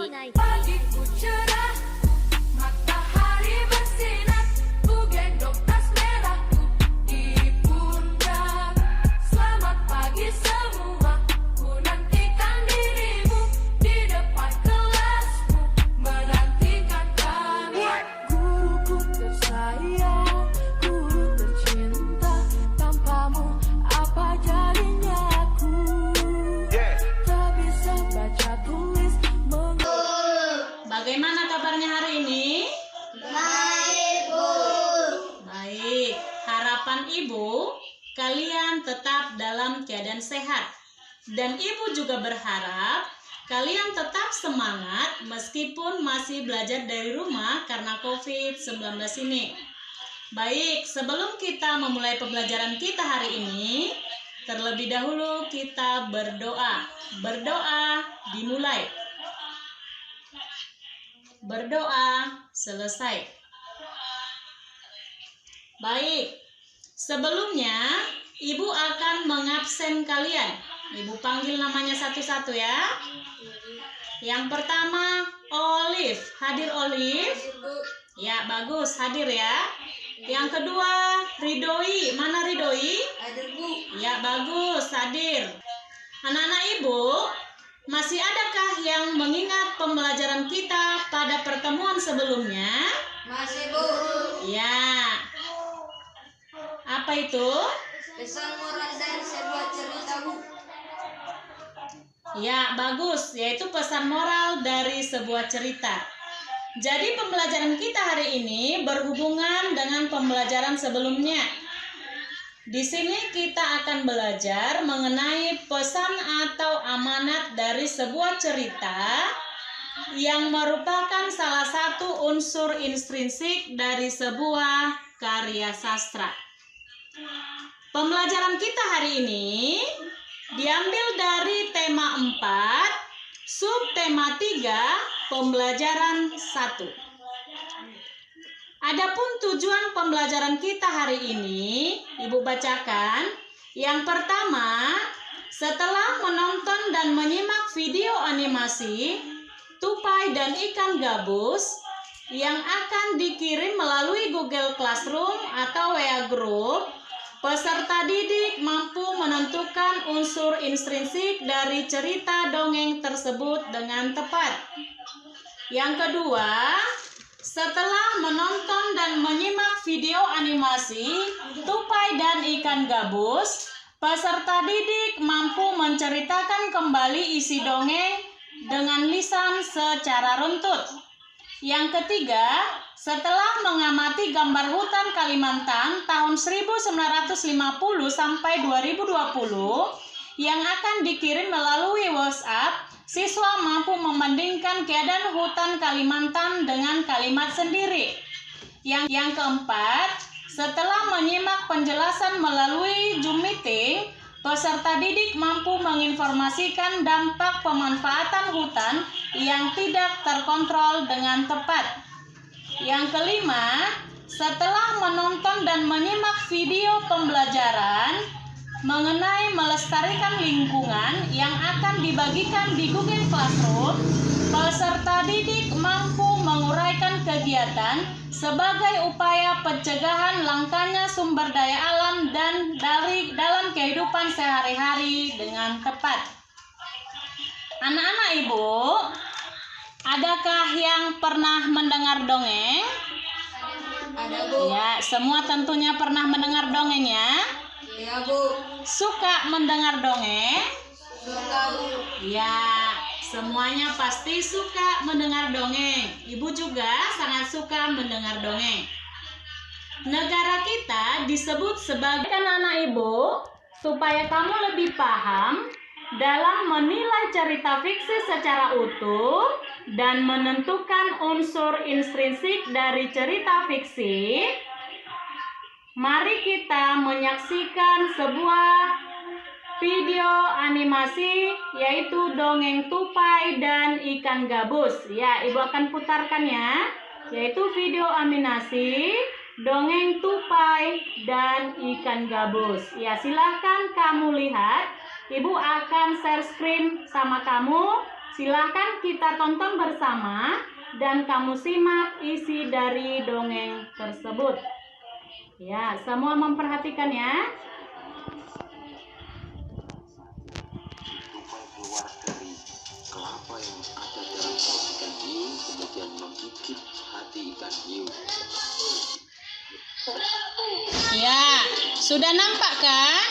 Pagiku cerah, matahari bersinar, ku gendong tas merahku di pundak. Selamat pagi semua, ku nantikan dirimu di depan kelasmu, menantikan kamu. Guruku tersayang, guru tercinta, tanpamu apa jadinya aku? Tak bisa baca tulis. Bagaimana kabarnya hari ini? Baik, Bu. Baik, harapan Ibu kalian tetap dalam keadaan sehat. Dan Ibu juga berharap kalian tetap semangat meskipun masih belajar dari rumah karena COVID-19 ini. Baik, sebelum kita memulai pembelajaran kita hari ini, terlebih dahulu kita berdoa. Berdoa dimulai. Berdoa selesai. Baik, sebelumnya Ibu akan mengabsen kalian. Ibu panggil namanya satu-satu ya. Yang pertama, Olive. Hadir Olive? Ya, bagus, hadir ya. Yang kedua, Ridoi. Mana Ridoi? Hadir, Bu. Ya, bagus, hadir. Anak-anak Ibu, masih adakah yang mengingat pembelajaran kita pada pertemuan sebelumnya? Masih, Bu. Ya. Apa itu? Pesan moral dari sebuah cerita, Bu. Ya, bagus, yaitu pesan moral dari sebuah cerita. Jadi pembelajaran kita hari ini berhubungan dengan pembelajaran sebelumnya. Di sini kita akan belajar mengenai pesan atau amanat dari sebuah cerita yang merupakan salah satu unsur intrinsik dari sebuah karya sastra. Pembelajaran kita hari ini diambil dari tema 4, subtema 3, pembelajaran 1. Adapun tujuan pembelajaran kita hari ini, Ibu bacakan. Yang pertama, setelah menonton dan menyimak video animasi Tupai dan Ikan Gabus yang akan dikirim melalui Google Classroom atau WA Group, peserta didik mampu menentukan unsur intrinsik dari cerita dongeng tersebut dengan tepat. Yang kedua, setelah menonton dan menyimak video animasi Tupai dan Ikan Gabus, peserta didik mampu menceritakan kembali isi dongeng dengan lisan secara runtut. Yang ketiga, setelah mengamati gambar hutan Kalimantan tahun 1950 sampai 2020 yang akan dikirim melalui WhatsApp, siswa mampu membandingkan keadaan hutan Kalimantan dengan kalimat sendiri. Yang keempat, setelah menyimak penjelasan melalui Zoom meeting, peserta didik mampu menginformasikan dampak pemanfaatan hutan yang tidak terkontrol dengan tepat. Yang kelima, setelah menonton dan menyimak video pembelajaran mengenai melestarikan lingkungan yang akan dibagikan di Google Classroom, peserta didik mampu menguraikan kegiatan sebagai upaya pencegahan langkanya sumber daya alam dan dalam kehidupan sehari-hari dengan tepat. Anak-anak Ibu, adakah yang pernah mendengar dongeng? Ada, Bu. Ya, semua tentunya pernah mendengar dongeng ya. Iya, Bu. Suka mendengar dongeng? Suka, Bu. Ya, semuanya pasti suka mendengar dongeng. Ibu juga sangat suka mendengar dongeng. Negara kita disebut sebagai anak Ibu supaya kamu lebih paham dalam menilai cerita fiksi secara utuh dan menentukan unsur intrinsik dari cerita fiksi. Mari kita menyaksikan sebuah video animasi yaitu dongeng Tupai dan Ikan Gabus. Ya, Ibu akan putarkan ya, yaitu video animasi dongeng Tupai dan Ikan Gabus. Ya, silahkan kamu lihat. Ibu akan share screen sama kamu Silahkan kita tonton bersama dan kamu simak isi dari dongeng tersebut. Ya, semua memperhatikan ya. Tupai keluar dari kelapa yang ada dalam perut ikan hiu, kemudian menggigit hati ikan hiu. Ya, sudah nampak kan?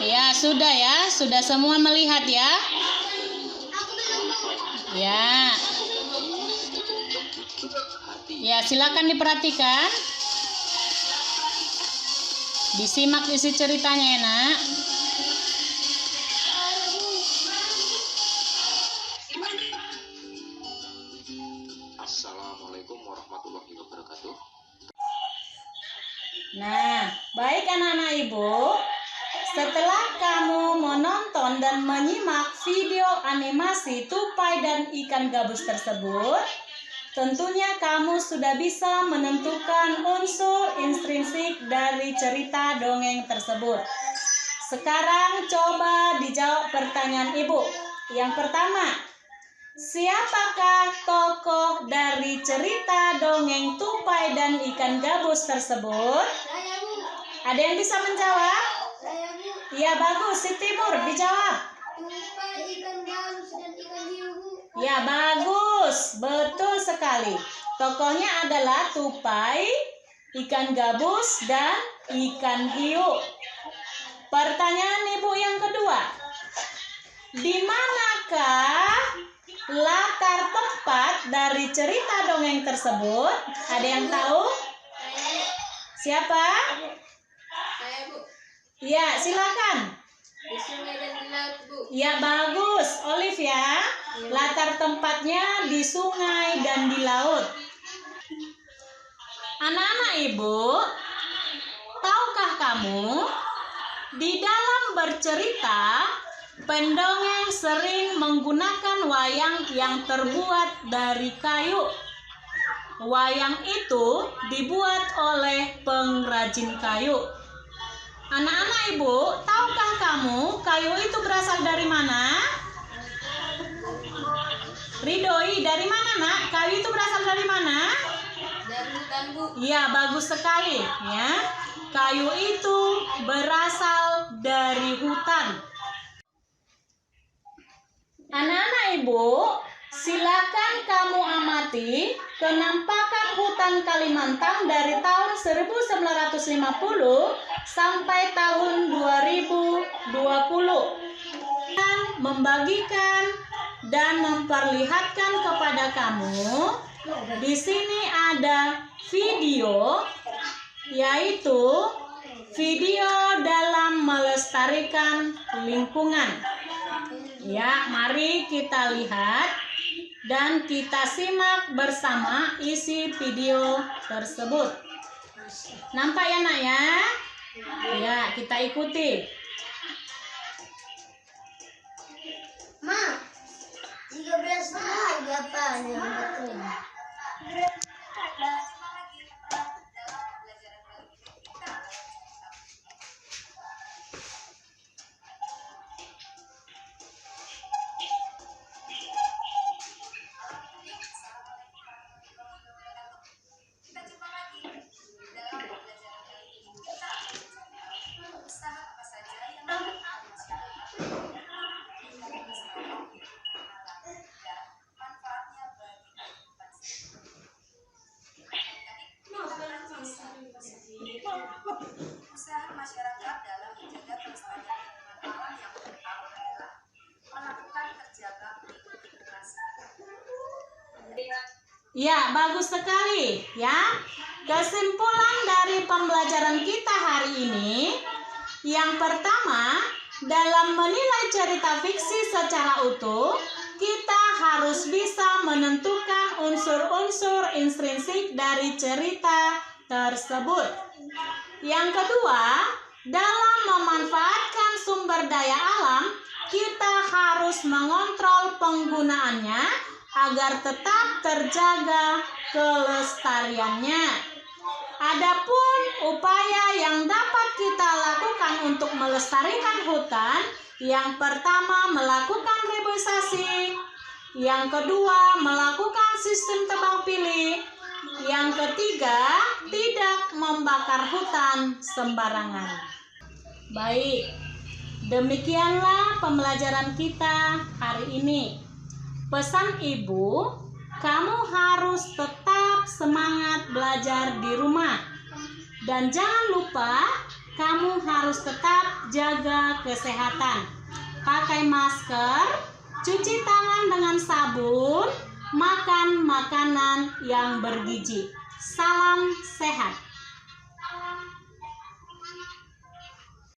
Ya, sudah ya. Sudah semua melihat ya. Ya. Ya, silakan diperhatikan. Disimak isi ceritanya ya, Nak. Assalamualaikum warahmatullahi wabarakatuh. Nah, baik anak-anak Ibu. Setelah kamu menonton dan menyimak video animasi tupai dan ikan gabus tersebut, tentunya kamu sudah bisa menentukan unsur intrinsik dari cerita dongeng tersebut. Sekarang coba dijawab pertanyaan Ibu. Yang pertama, siapakah tokoh dari cerita dongeng tupai dan ikan gabus tersebut? Saya, Bu. Ada yang bisa menjawab? Saya, Bu. Ya, bagus. Si Timur dijawab. Tupai, ikan gabus, dan ikan hiu, Bu. Ya, bagus. Betul sekali. Tokohnya adalah tupai, ikan gabus, dan ikan hiu. Pertanyaan Ibu yang kedua. Di manakah latar tempat dari cerita dongeng tersebut? Ada yang tahu? Siapa? Saya, Bu. Ya, silakan. Di sungai dan di laut, Bu. Ya, bagus. Olive ya. Latar tempatnya di sungai dan di laut. Anak-anak Ibu, tahukah kamu di dalam bercerita pendongeng sering menggunakan wayang yang terbuat dari kayu. Wayang itu dibuat oleh pengrajin kayu. Anak-anak Ibu, tahukah kamu kayu itu berasal dari mana? Ridhoi, dari mana, Nak? Kayu itu berasal dari mana? Dari hutan, Bu. Ya, bagus sekali ya. Kayu itu berasal dari hutan. Anak-anak Ibu, silakan kamu amati penampakan hutan Kalimantan dari tahun 1950 sampai tahun 2020. Dan membagikan dan memperlihatkan kepada kamu di sini ada video, yaitu video dalam melestarikan lingkungan. Ya, mari kita lihat dan kita simak bersama isi video tersebut. Nampak ya, Nak ya? Ya, kita ikuti. Ma, 13 tahun berapa yang betul? Usaha masyarakat dalam menjaga kelestarian lingkungan alam yang pertama adalah melakukan kerja bakti literasi. Ya, bagus sekali ya. Kesimpulan dari pembelajaran kita hari ini, yang pertama, dalam menilai cerita fiksi secara utuh, kita harus bisa menentukan unsur-unsur intrinsik dari cerita tersebut. Yang kedua, dalam memanfaatkan sumber daya alam, kita harus mengontrol penggunaannya agar tetap terjaga kelestariannya. Adapun upaya yang dapat kita lakukan untuk melestarikan hutan, yang pertama melakukan reboisasi, Yang kedua, melakukan sistem tebang pilih. Yang ketiga, tidak membakar hutan sembarangan. Baik, demikianlah pembelajaran kita hari ini. Pesan ibu, kamu harus tetap semangat belajar di rumah. Dan jangan lupa, kamu harus tetap jaga kesehatan. Pakai masker, cuci tangan dengan sabun, makan makanan yang bergizi. Salam sehat.